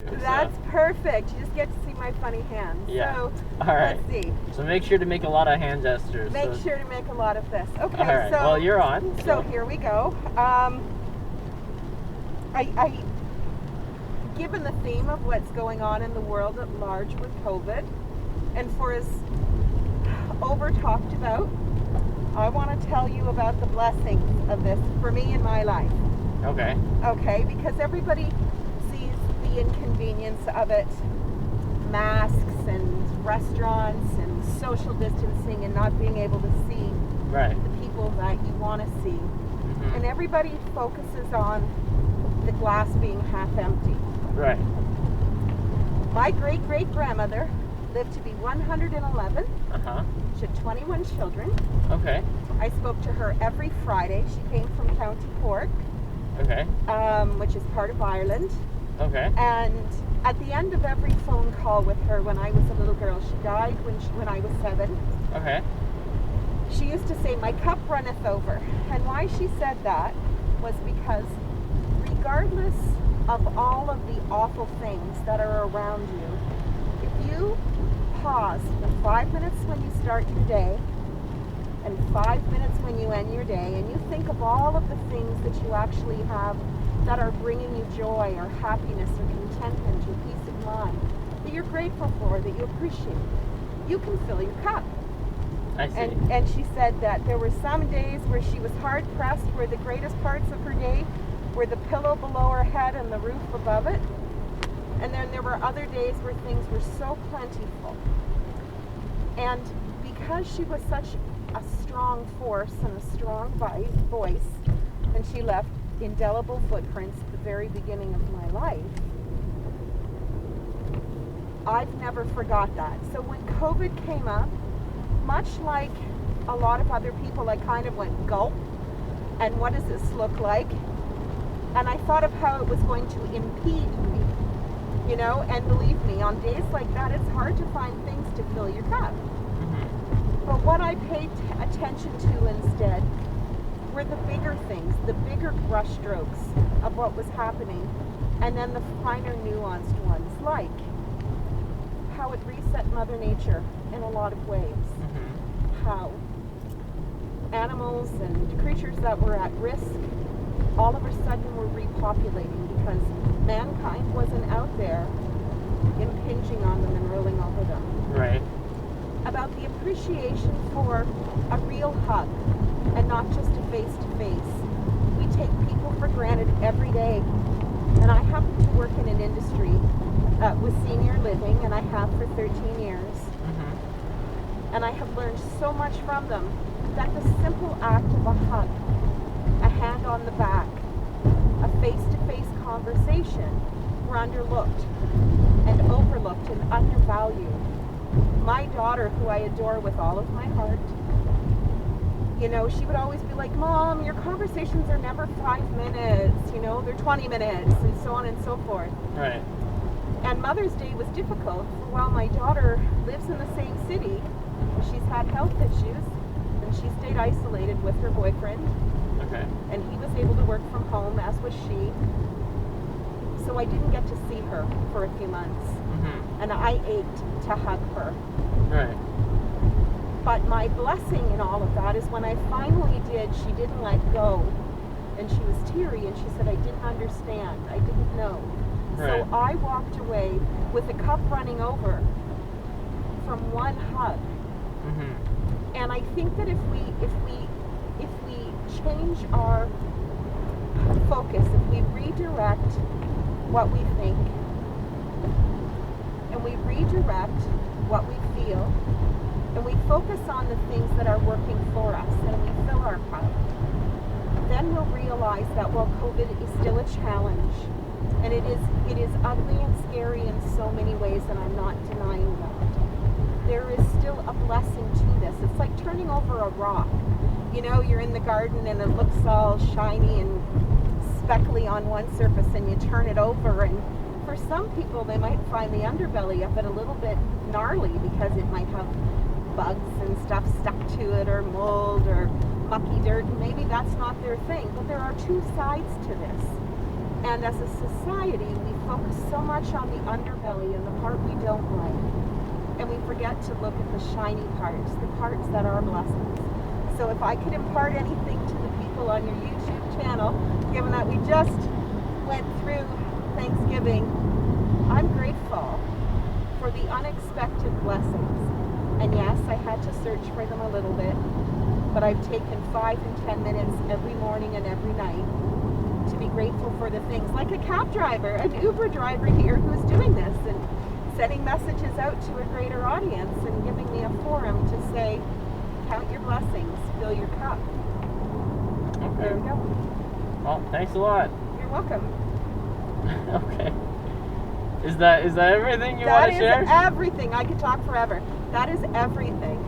That's perfect. You just get to see my funny hands. Yeah. So, all right. let's see. So make sure to make a lot of hand gestures. Make sure to make a lot of this. Okay, all right. so... Well, you're on. So here we go. Given the theme of what's going on in the world at large with COVID, and for as over talked about, I want to tell you about the blessings of this for me in my life. Okay. Okay, because everybody sees the inconvenience of it, masks and restaurants and social distancing and not being able to see the people that you want to see. Mm-hmm. And everybody focuses on the glass being half empty. Right. My great-great-grandmother lived to be 111. Uh-huh. She had 21 children. Okay. I spoke to her every Friday. She came from County Cork, okay, which is part of Ireland. Okay. And at the end of every phone call with her when I was a little girl, she died when I was 7. Okay. She used to say, "My cup runneth over." And why she said that was because regardless of all of the awful things that are around you, if you pause for 5 minutes when you start your day and 5 minutes when you end your day, and you think of all of the things that you actually have that are bringing you joy or happiness or contentment or peace of mind, that you're grateful for, that you appreciate, you can fill your cup. I see. And she said that there were some days where she was hard pressed, where the greatest parts of her day were the pillow below her head and the roof above it. And then there were other days where things were so plentiful. And because she was such a strong force and a strong voice, and she left indelible footprints at the very beginning of my life, I've never forgot that. So when COVID came up, much like a lot of other people, I kind of went gulp, and what does this look like? And I thought of how it was going to impede me, you know, and believe me, on days like that, it's hard to find things to fill your cup. Mm-hmm. But what I paid attention to instead were the bigger things, the bigger brushstrokes of what was happening, and then the finer nuanced ones, like how it reset Mother Nature in a lot of ways. Mm-hmm. How animals and creatures that were at risk all of a sudden were repopulating because mankind wasn't out there impinging on them and ruling over them. Right. About the appreciation for a real hug and not just a face-to-face. We take people for granted every day. And I happen to work in an industry with senior living, and I have for 13 years. Mm-hmm. And I have learned so much from them that the simple act of a hug, a hand on the back, a face-to-face conversation were underlooked and overlooked and undervalued. My daughter, who I adore with all of my heart, you know, she would always be like, "Mom, your conversations are never 5 minutes, you know, they're 20 minutes, and so on and so forth." Right. And Mother's Day was difficult. While my daughter lives in the same city, she's had health issues, and she stayed isolated with her boyfriend. Okay. And he was able to work from home, as was she. So I didn't get to see her for a few months. Mm-hmm. And I ached to hug her. Right. But my blessing in all of that is when I finally did, she didn't let go. And she was teary, and she said, "I didn't understand. I didn't know." Right. So I walked away with a cup running over from one hug. Mm-hmm. And I think that if we change our focus, if we redirect what we think, and we redirect what we feel, and we focus on the things that are working for us, and we fill our cup, then we'll realize that while COVID is still a challenge, and it is ugly and scary in so many ways, and I'm not denying that, there is still a blessing to this. It's like turning over a rock. You know, you're in the garden and it looks all shiny and speckly on one surface, and you turn it over, and for some people they might find the underbelly of it a little bit gnarly because it might have bugs and stuff stuck to it, or mold, or mucky dirt, and maybe that's not their thing. But there are two sides to this. And as a society, we focus so much on the underbelly and the part we don't like. And we forget to look at the shiny parts, the parts that are blessings. So if I could impart anything to the people on your YouTube channel, given that we just went through Thanksgiving, I'm grateful for the unexpected blessings. And yes, I had to search for them a little bit, but I've taken 5 and 10 minutes every morning and every night to be grateful for the things, like a cab driver, an Uber driver here who's doing this and sending messages out to a greater audience and giving me a forum to say, count your blessings, fill your cup. There we Okay. go. Well, thanks a lot. You're welcome. Okay. Is that everything you want That to is share? everything. I could talk forever. That is everything.